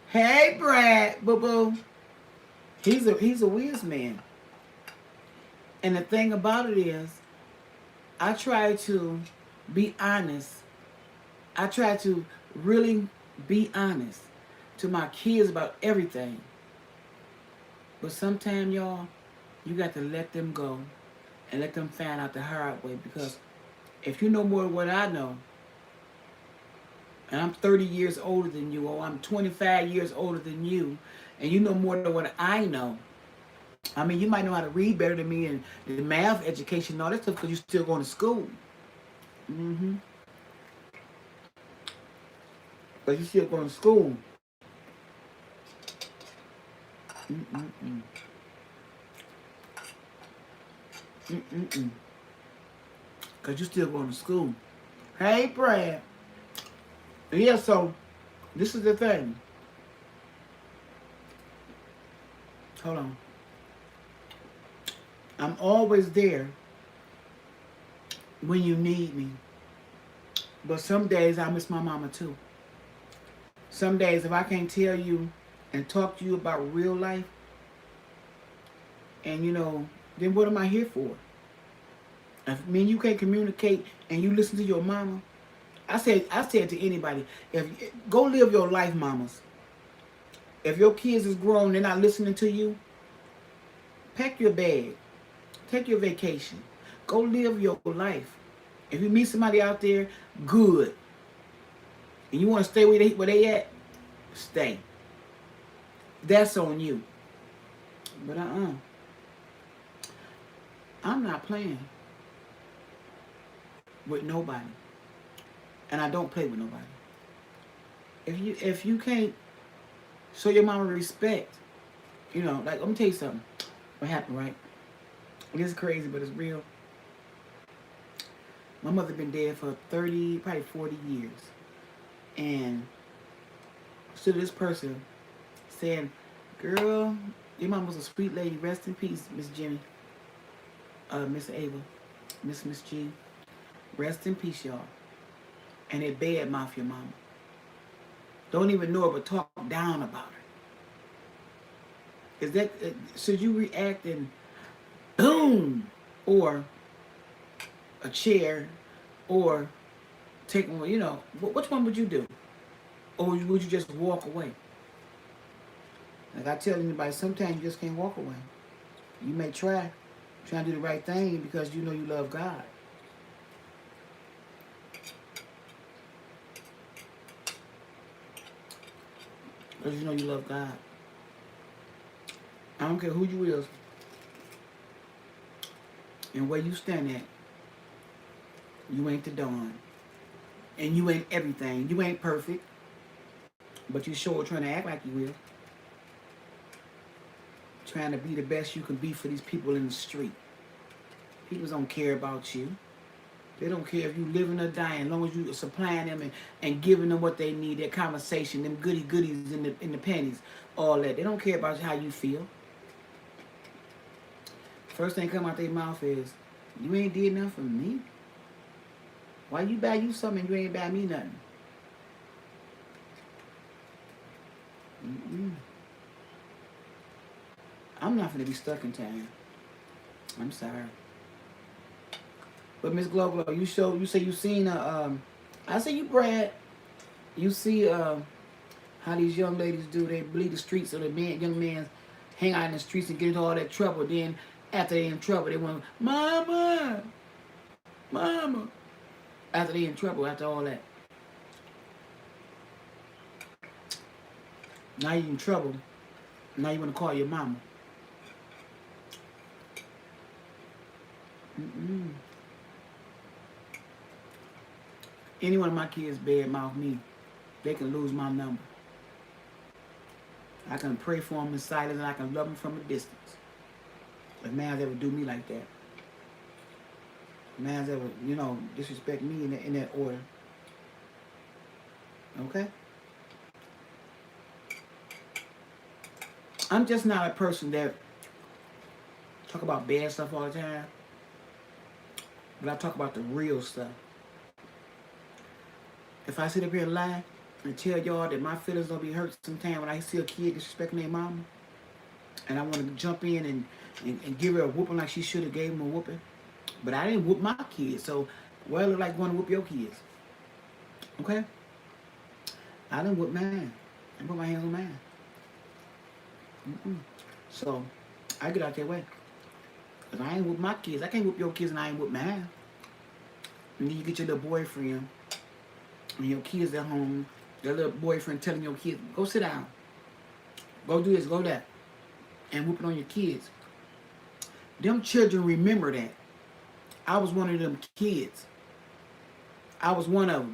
Hey, Brad, boo-boo. He's a whiz man. And the thing about it is, I try to be honest. I try to really be honest to my kids about everything. But sometimes, y'all, you got to let them go and let them find out the hard way. Because if you know more than what I know, and I'm 30 years older than you, or I'm 25 years older than you, and you know more than what I know, I mean, you might know how to read better than me and the math education and all that stuff because you're still going to school. Mm-hmm. But you're still going to school. Mm-mm-mm. Mm-mm-mm. Because you're still going to school. Hey, Brad. Yeah, so this is the thing. Hold on. I'm always there when you need me. But some days I miss my mama too. Some days if I can't tell you and talk to you about real life, and you know, then what am I here for? If me and you can't communicate and you listen to your mama, I said to anybody, if go live your life, mamas. If your kids is grown, they're not listening to you, pack your bag. Take your vacation. Go live your life. If you meet somebody out there, good. And you want to stay where they at, stay. That's on you. But I'm not playing with nobody. And I don't play with nobody. If you can't show your mama respect, you know, like let me tell you something. What happened, right? It's crazy, but it's real. My mother been dead for 30, probably 40 years. And so this person saying, girl, your mom was a sweet lady. Rest in peace, Miss Jimmy. Miss Ava. Miss G. Rest in peace, y'all. And they bad mouth your mama. Don't even know her, but talk down about her. Is that, should you react and boom, or a chair, or take one, you know, which one would you do? Or would you just walk away? Like I tell anybody, sometimes you just can't walk away. You may try to do the right thing because you know you love God. Because you know you love God. I don't care who you is and where you stand at. You ain't the dawn. And you ain't everything. You ain't perfect. But you sure trying to act like you will. Trying to be the best you can be for these people in the street. People don't care about you. They don't care if you living or dying, as long as you supplying them and giving them what they need, their conversation, them goodies in the pennies, all that. They don't care about how you feel. First thing come out their mouth is, you ain't did nothing for me. Why you buy you something and you ain't buy me nothing? I'm not gonna be stuck in time. I'm sorry. But Miss Glow, you say you seen I say you Brad. You see how these young ladies do, they bleed the streets so the young men hang out in the streets and get into all that trouble. Then after they in trouble, they want, Mama, Mama. After they in trouble, after all that. Now you in trouble. Now you want to call your mama. Mm-mm. Any one of my kids badmouth me, they can lose my number. I can pray for them in silence and I can love them from a distance. If man's ever do me like that. If man's ever, disrespect me in that order. Okay? I'm just not a person that talk about bad stuff all the time. But I talk about the real stuff. If I sit up here and lie and tell y'all that my feelings don't be hurt sometimes when I see a kid disrespecting their mama, and I want to jump in and give her a whooping like she should have gave him a whooping, but I didn't whoop my kids, so what it look like going to whoop your kids? Okay? I didn't whoop mine. I put my hands on mine. So I get out that way. If I ain't whoop my kids, I can't whoop your kids and I ain't whoop mine. And then you get your little boyfriend and your kids at home, your little boyfriend telling your kids, go sit down. Go do this, go that. And whooping on your kids. Them children remember that. I was one of them kids. I was one of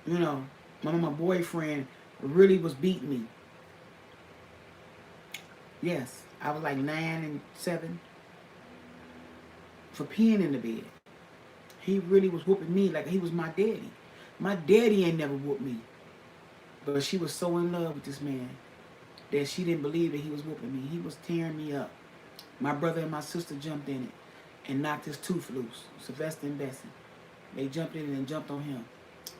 them. My boyfriend really was beating me. Yes, I was like 9 and 7 for peeing in the bed. He really was whooping me like he was my daddy. My daddy ain't never whooped me. But she was so in love with this man that she didn't believe that he was whooping me. He was tearing me up. My brother and my sister jumped in it and knocked his tooth loose. Sylvester and Bessie. They jumped in it and jumped on him.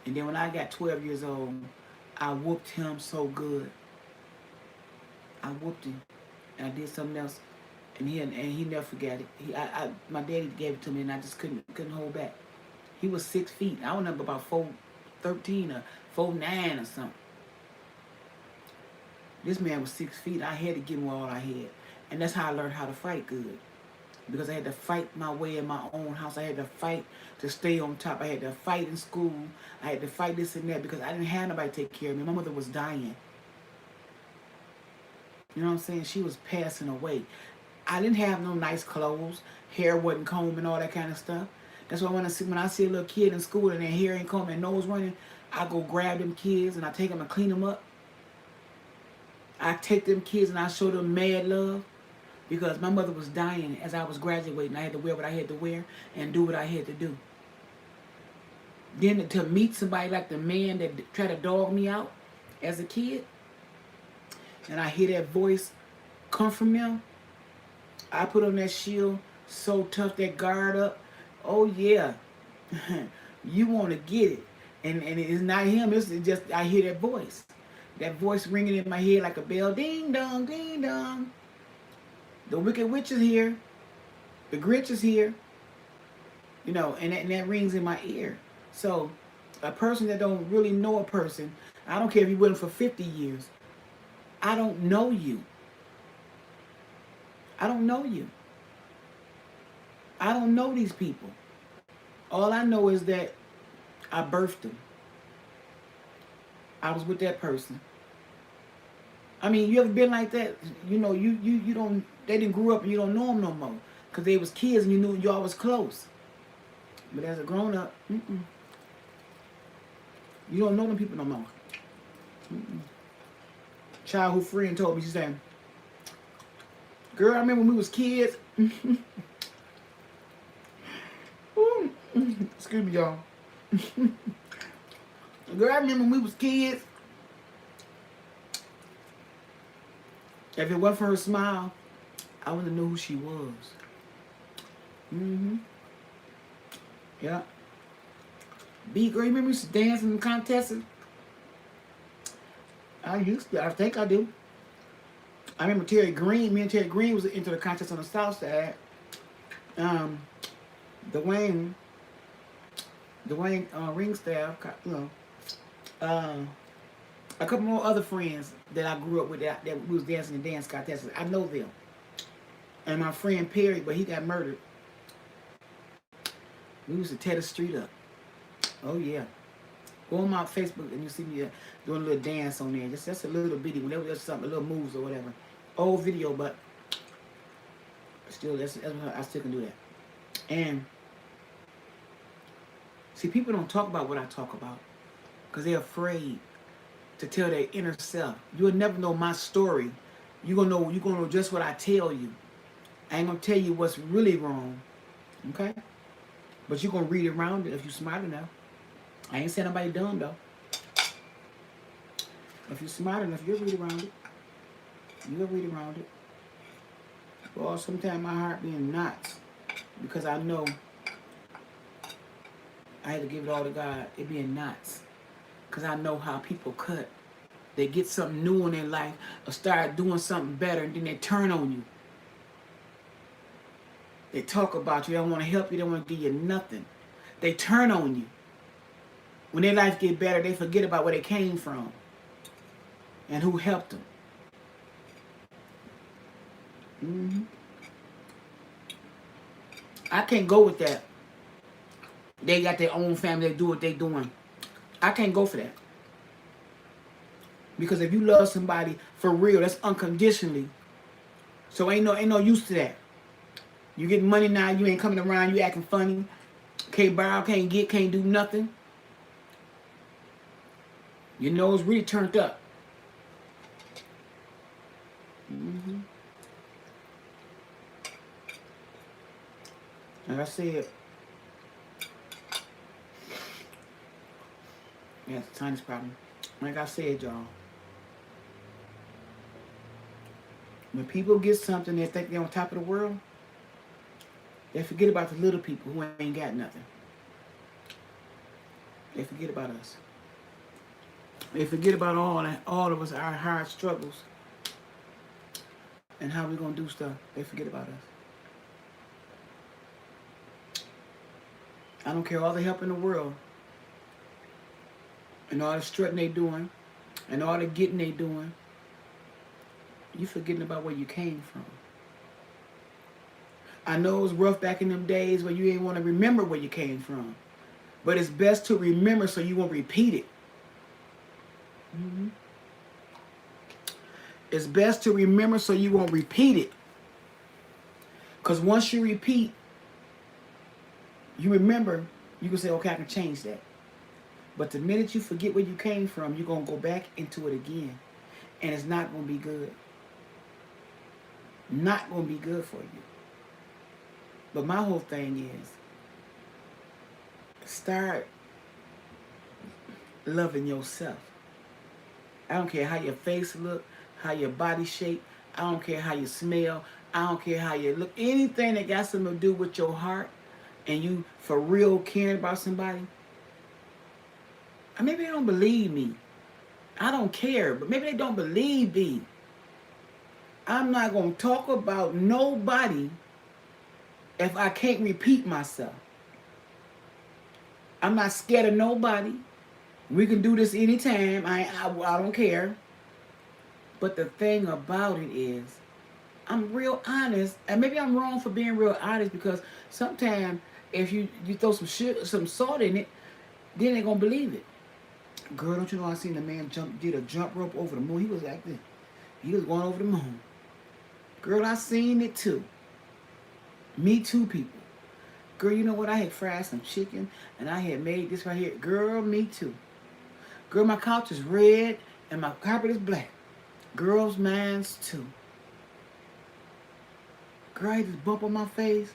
And then when I got 12 years old, I whooped him so good. I whooped him. And I did something else. And he never forgot it. My daddy gave it to me and I just couldn't hold back. He was 6 feet. I don't know about 4'13" or 4'9" or something. This man was 6 feet. I had to give him all I had. And that's how I learned how to fight good. Because I had to fight my way in my own house. I had to fight to stay on top. I had to fight in school. I had to fight this and that because I didn't have nobody to take care of me. My mother was dying. You know what I'm saying? She was passing away. I didn't have no nice clothes. Hair wasn't combed and all that kind of stuff. That's why when I see a little kid in school and their hair ain't combed and nose running, I go grab them kids and I take them and clean them up. I take them kids and I show them mad love because my mother was dying as I was graduating. I had to wear what I had to wear and do what I had to do. Then to meet somebody like the man that tried to dog me out as a kid, and I hear that voice come from them, I put on that shield so tough, that guard up. Oh yeah, you want to get it. And it's not him, it's just I hear that voice. That voice ringing in my head like a bell. Ding dong, ding dong. The Wicked Witch is here. The Grinch is here. And that rings in my ear. So a person that don't really know a person, I don't care if you're with them for 50 years, I don't know you. I don't know you. I don't know these people. All I know is that I birthed them. I was with that person. I mean, you ever been like that? You don't, they didn't grow up and you don't know them no more. Because they was kids and you knew y'all was close. But as a grown up, you don't know them people no more. Childhood friend told me, she said, girl, I remember when we was kids. Excuse me, y'all. Girl, I remember when we was kids. If it wasn't for her smile, I wouldn't have knew who she was. Yeah. B, girl, you remember we used to dance in the contests? I used to. I think I do. I remember Terry Green. Me and Terry Green was into the contest on the south side. Dwayne Ringstaff, a couple more other friends that I grew up with that we was dancing in dance contests. I know them. And my friend Perry, but he got murdered. We used to tear the street up. Oh yeah. Go on my Facebook and you see me doing a little dance on there. Just a little bitty, whenever there's something, a little moves or whatever. Old video, but still, I still can do that. And see, people don't talk about what I talk about because they're afraid to tell their inner self. You'll never know my story. You're gonna know just what I tell you. I ain't gonna tell you what's really wrong. Okay? But you're gonna read around it if you're smart enough. I ain't saying nobody dumb though. If you're smart enough, you'll read around it. You'll read around it. Well, sometimes my heart be in knots because I know I had to give it all to God. It be in knots because I know how people cut. They get something new in their life or start doing something better, and then they turn on you. They talk about you. They don't want to help you. They don't want to give you nothing. They turn on you. When their life get better, they forget about where they came from and who helped them. I can't go with that. They got their own family. They do what they doing. I can't go for that. Because if you love somebody for real, that's unconditionally. So ain't no use to that. You getting money now, you ain't coming around, you acting funny. Can't borrow, can't get, can't do nothing. Your nose really turned up. Like I said, yeah, it's a sinus problem. Like I said, y'all, when people get something they think they're on top of the world, they forget about the little people who ain't got nothing. They forget about us. They forget about all of us, our hard struggles, and how we gonna do stuff. They forget about us. I don't care all the help in the world, and all the strutting they doing, and all the getting they doing. You forgetting about where you came from. I know it was rough back in them days where you didn't want to remember where you came from. But it's best to remember so you won't repeat it. It's best to remember so you won't repeat it. Because once you repeat, you remember, you can say, okay, I can change that. But the minute you forget where you came from, you're going to go back into it again. And it's not going to be good. Not going to be good for you. But my whole thing is, start loving yourself. I don't care how your face look, how your body shape. I don't care how you smell. I don't care how you look. Anything that got something to do with your heart and you for real caring about somebody. Maybe they don't believe me. I don't care, but maybe they don't believe me. I'm not going to talk about nobody if I can't repeat myself. I'm not scared of nobody. We can do this anytime. I don't care. But the thing about it is, I'm real honest. And maybe I'm wrong for being real honest because sometimes if you throw some salt in it, then they're going to believe it. Girl, don't you know I seen the man did a jump rope over the moon? He was like this. He was going over the moon. Girl, I seen it too. Me too, people. Girl, you know what? I had fried some chicken and I had made this right here. Girl, me too. Girl, my couch is red and my carpet is black. Girls, mine's too. Girl, I had this bump on my face.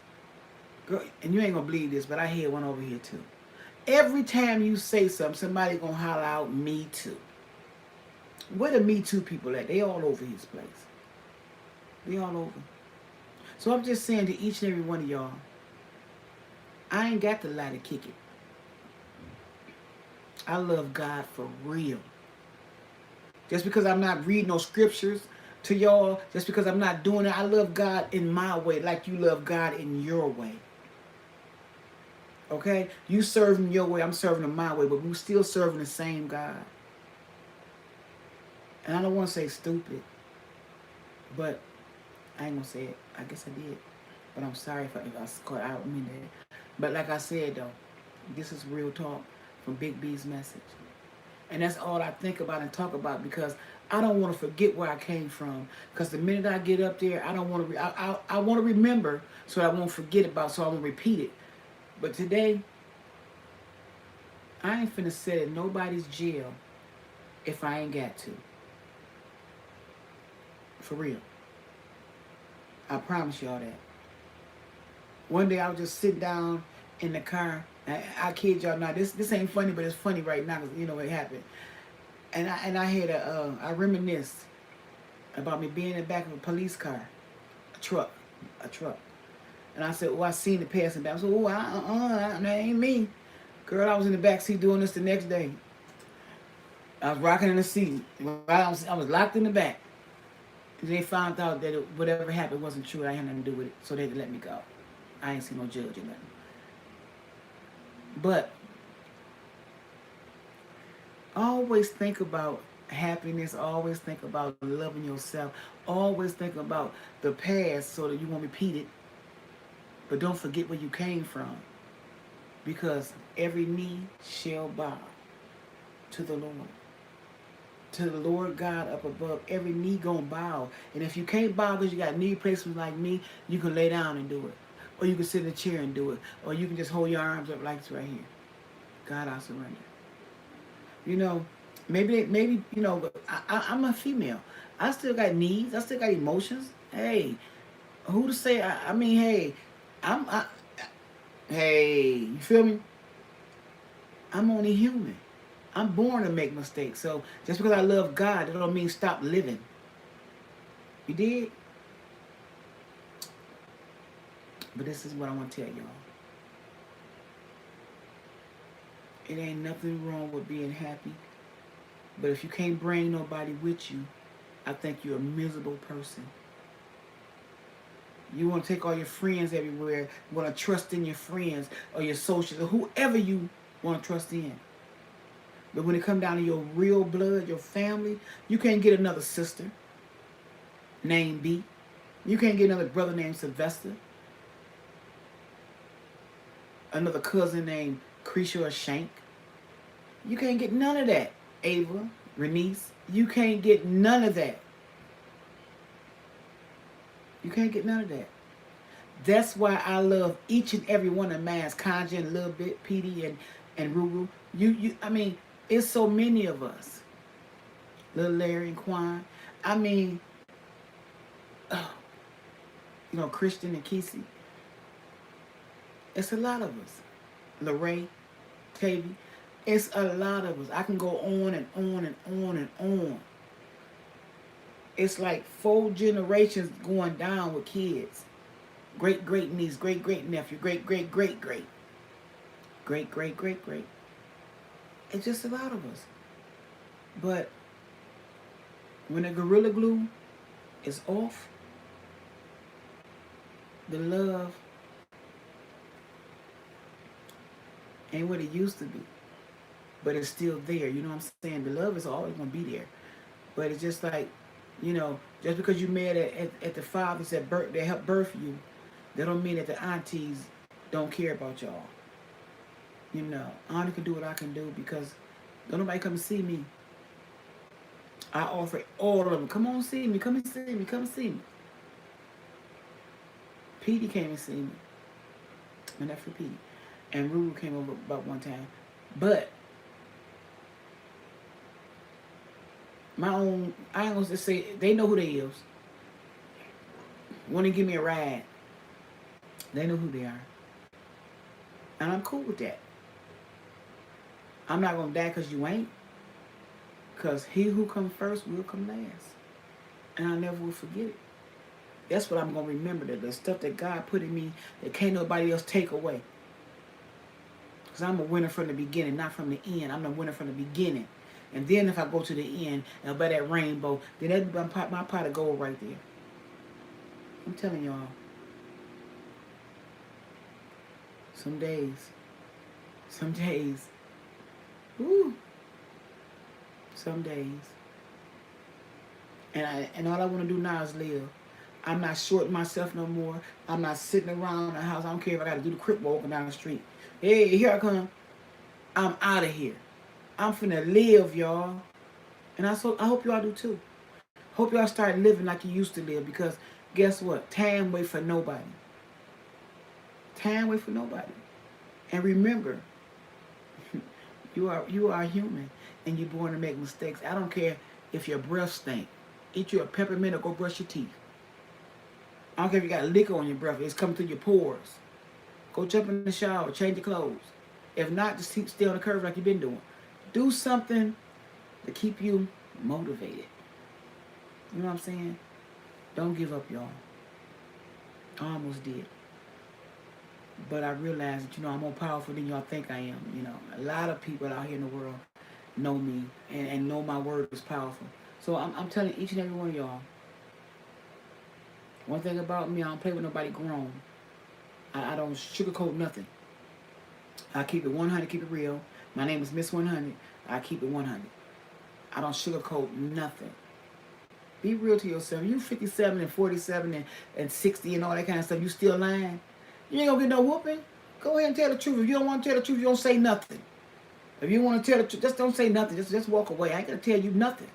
Girl, and you ain't gonna believe this, but I had one over here too. Every time you say something, somebody gonna holler out, me too. Where the me too people at? They all over his place. They all over. So I'm just saying to each and every one of y'all, I ain't got to lie to kick it. I love God for real. Just because I'm not reading no scriptures to y'all, just because I'm not doing it, I love God in my way like you love God in your way. Okay? You serve him your way, I'm serving him my way, but we're still serving the same God. And I don't want to say stupid, but I ain't going to say it. I guess I did. But I'm sorry if I caught out. I mean that. But like I said though, this is real talk from Big B's message. And that's all I think about and talk about because I don't want to forget where I came from. Because the minute I get up there, I don't want to. I want to remember so I won't forget about. So I won't repeat it. But today, I ain't finna sit in nobody's jail if I ain't got to. For real. I promise y'all that. One day I was just sitting down in the car. I kid y'all not. This ain't funny, but it's funny right now because you know it happened. And I had I reminisced about me being in the back of a police car, a truck. And I said, oh, I seen the passing back. I said, oh, that ain't me. Girl, I was in the back seat doing this the next day. I was rocking in the seat. I was locked in the back. They found out that whatever happened wasn't true. I had nothing to do with it. So they had to let me go. I ain't seen no judge or nothing. But always think about happiness. Always think about loving yourself. Always think about the past so that you won't repeat it. But don't forget where you came from. Because every knee shall bow to the Lord. To the Lord God up above. Every knee gonna bow. And if you can't bow because you got knee replacements like me, you can lay down and do it. Or you can sit in a chair and do it. Or you can just hold your arms up like this right here. God, I surrender. You know, maybe you know, I'm a female. I still got needs. I still got emotions. Hey, who to say? I mean, hey, hey, you feel me? I'm only human. I'm born to make mistakes. So just because I love God, that don't mean stop living. You did? But this is what I want to tell y'all. It ain't nothing wrong with being happy. But if you can't bring nobody with you, I think you're a miserable person. You want to take all your friends everywhere. You want to trust in your friends or your socials or whoever you want to trust in. But when it comes down to your real blood, your family, you can't get another sister named B. You can't get another brother named Sylvester. Another cousin named Creasha or Shank. You can't get none of that. Ava, Renice. You can't get none of that. You can't get none of that. That's why I love each and every one of mine. Kanja and Lil Bit, Petey and Ruru. I mean, it's so many of us. Little Larry and Quan. I mean, you know, Christian and Kesey. It's a lot of us. Lorraine, Tavy. It's a lot of us. I can go on and on and on and on. It's like 4 generations going down with kids. Great great niece, great great nephew, great great great great. Great great great great. It's just a lot of us. But when the Gorilla Glue is off, the love ain't what it used to be. But it's still there. You know what I'm saying? The love is always going to be there. But it's just like, you know, just because you mad at the fathers that helped birth you, that don't mean that the aunties don't care about y'all. You know, I only can do what I can do because don't nobody come and see me. I offer all of them. Come on, see me. Come and see me. Come and see me. Petey came and see me. My nephew Petey. And Ruru came over about one time. But my own, I ain't gonna just say, they know who they is. Want to give me a ride. They know who they are. And I'm cool with that. I'm not going to die because you ain't. Because he who comes first will come last. And I never will forget it. That's what I'm going to remember. The stuff that God put in me that can't nobody else take away. Because I'm a winner from the beginning, not from the end. I'm a winner from the beginning. And then if I go to the end and by that rainbow, then that'd be my pot of gold right there. I'm telling y'all. Some days, woo, some days. And all I want to do now is live. I'm not shorting myself no more. I'm not sitting around the house. I don't care if I got to do the crip walking down the street. Hey, here I come. I'm out of here. I'm finna live, y'all. And I hope y'all do too. Hope y'all start living like you used to live, because guess what? Time wait for nobody. Time wait for nobody. And remember, you are human, and you're born to make mistakes. I don't care if your breath stink. Eat you a peppermint or go brush your teeth. I don't care if you got liquor on your breath. It's coming through your pores. Go jump in the shower. Change your clothes. If not, just stay on the curve like you've been doing. Do something to keep you motivated. You know what I'm saying? Don't give up, y'all. I almost did. But I realized that, I'm more powerful than y'all think I am. A lot of people out here in the world know me and know my word is powerful. So I'm telling each and every one of y'all, one thing about me, I don't play with nobody grown. I don't sugarcoat nothing. I keep it 100, keep it real. My name is Miss 100. I keep it 100. I don't sugarcoat nothing. Be real to yourself. You 57 and 47 and 60 and all that kind of stuff, you still lying? You ain't gonna get no whooping. Go ahead and tell the truth. If you don't want to tell the truth, you don't say nothing. If you want to tell the truth, just don't say nothing. Just walk away. I ain't gonna tell you nothing.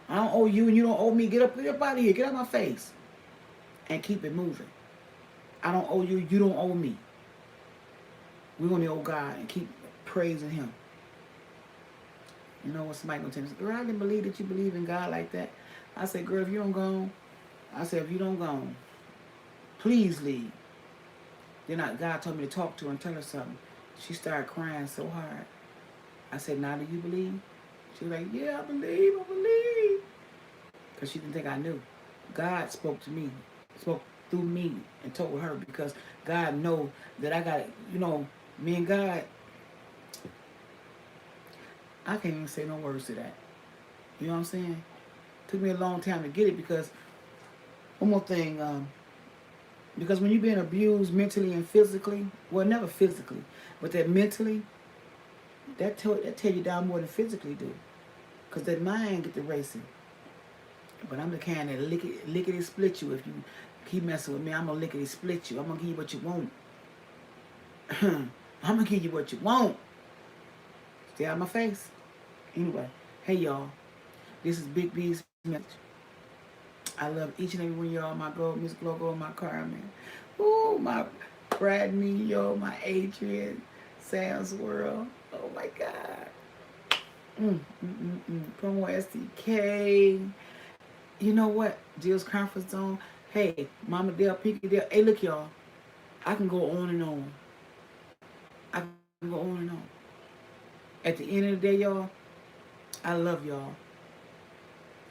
I don't owe you and you don't owe me. Get up out of here. Get out of my face. And keep it moving. I don't owe you. You don't owe me. We're going to owe God and keep praising Him. You know what? Somebody going to tell me, girl, I didn't believe that you believe in God like that. I said, girl, if you don't go, please leave. Then God told me to talk to her and tell her something. She started crying so hard. I said, now do you believe? She was like, yeah, I believe. Because she didn't think I knew. God spoke to me, spoke through me and told her, because God know that I got, me and God, I can't even say no words to that. You know what I'm saying? Took me a long time to get it, because one more thing, because when you're being abused mentally and physically, well, never physically, but that mentally, that tear you down more than physically do. Because that mind get to racing. But I'm the kind that lickety split you. If you keep messing with me, I'm going to lickety split you. I'm going to give you what you want. I'm going to give you what you want. Stay out of my face. Anyway, hey, y'all. This is Big B's message. I love each and every one of y'all. My girl, Miss Glogo, my Carmen. Ooh, my Brad Neo, my Adrian, Sam's World. Oh, my God. Promo SDK. You know what? Jill's Comfort Zone. Hey, Mama Dale, Pinky Dale. Hey, look, y'all. I can go on and on. I can go on and on. At the end of the day, y'all, I love y'all.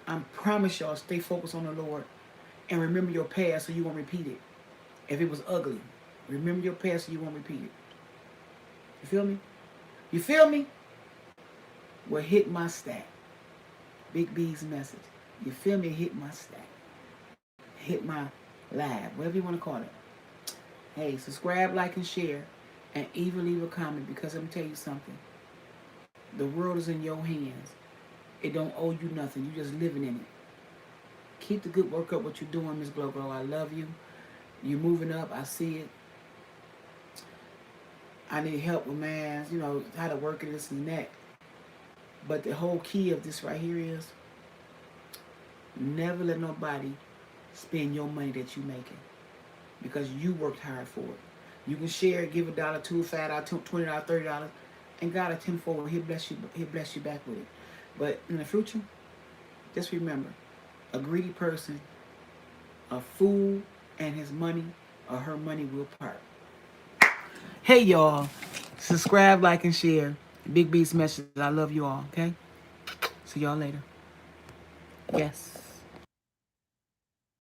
I promise y'all, stay focused on the Lord. And remember your past so you won't repeat it. If it was ugly, remember your past so you won't repeat it. You feel me? You feel me? Well, hit my stack. Big B's message. You feel me? Hit my stack. Hit my live. Whatever you want to call it. Hey, subscribe, like, and share. And even leave a comment, because let me tell you something. The world is in your hands. It don't owe you nothing. You just living in it. Keep the good work up what you're doing, Miss Glogo. I love you. You're moving up. I see it. I need help with math, how to work it, this and that. But the whole key of this right here is never let nobody spend your money that you're making, because you worked hard for it. You can share it, give $1, $2, $5, $20, $30, and God will tenfold. He'll bless you back with it. But in the future, just remember, a greedy person, a fool, and his money or her money will part. Hey, y'all. Subscribe, like, and share. Big B's message. I love you all, okay? See y'all later. Yes.